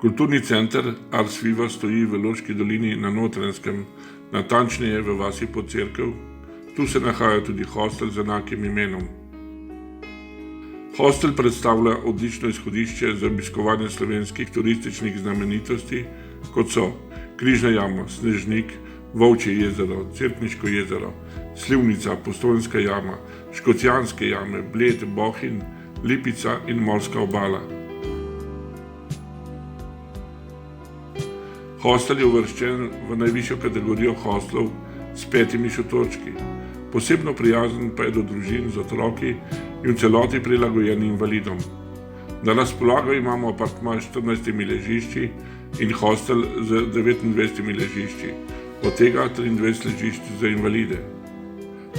Kulturni center Ars Viva stoji v Loški dolini na Notranjskem, natančneje v vasi Podcerkev. Tu se nahaja tudi hostel z enakim imenom. Hostel predstavlja odlično izhodišče za obiskovanje slovenskih turističnih znamenitosti, kot so Križna jama, Snežnik, Volčje jezero, Cerkniško jezero, Slivnica, Postojnska jama, Škocjanske jame, Bled, Bohinj, Lipica in morska obala. Hostel je uvrščen v najvišjo kategorijo hostlov s 5 šotorčki. Posebno prijazen pa je do družin z otroki in v celoti prilagojen invalidom. Na razpolago imamo apartma s 14 ležišči in hostel z 29 ležišči, od tega 23 ležišč za invalide.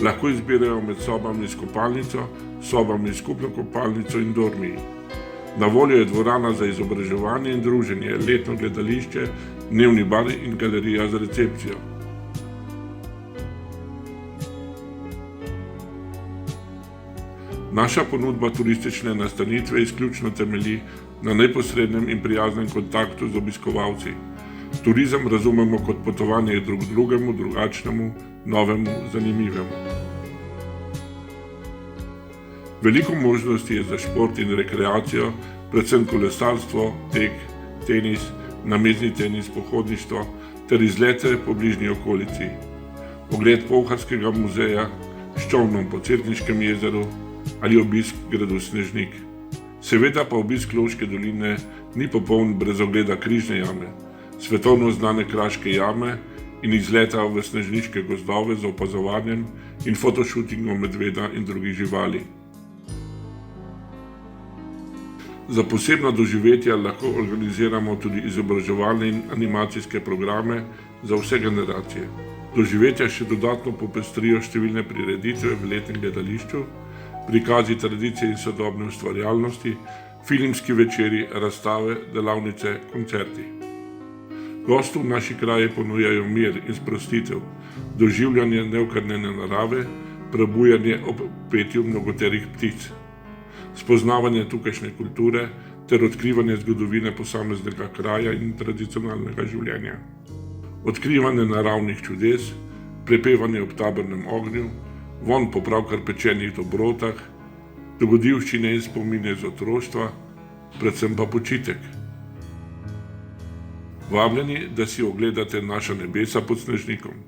Lahko izbirajo med sobami s kopalnico, sobami s skupno kopalnico in dormiji. Na voljo je dvorana za izobraževanje in druženje, letno gledališče, dnevni bar in galerija z recepcijo. Naša ponudba turistične nastanitve izključno temelji na neposrednem in prijaznem kontaktu z obiskovalci. Turizem razumemo kot potovanje drug drugemu, drugačnemu, novemu, zanimivemu. Veliko možnosti je za šport in rekreacijo, predvsem kolesarstvo, tek, tenis, namezni tenis, pohodništvo ter izlete po bližnji okolici. Ogled Pouharskega muzeja s čolnom po Cerkniškem jezeru ali obisk gradu Snežnik. Seveda pa obisk Loške doline ni popoln brez ogleda Križne jame, svetovno znane Kraške jame in izleta v snežniške gozdove z opazovanjem in fotoshootingom medveda in drugih živali. Za posebna doživetja lahko organiziramo tudi izobraževalne in animacijske programe za vse generacije. Doživetja še dodatno popestrijo številne prireditve v letnem gledališču, prikazi tradicije in sodobne ustvarjalnosti, filmski večeri, razstave, delavnice, koncerti. Gostom v naši kraji ponujajo mir in sprostitev, doživljanje neokrnjene narave, prebujanje ob petju mnogoterih ptic, spoznavanje tukajšnje kulture ter odkrivanje zgodovine posameznega kraja in tradicionalnega življenja. Odkrivanje naravnih čudes, prepevanje ob tabornem ognju, vonj po pravkar pečenih dobrotah, dogodivščine in spomine iz otroštva, predvsem pa počitek. Vabljeni, da si ogledate naša nebesa pod Snežnikom.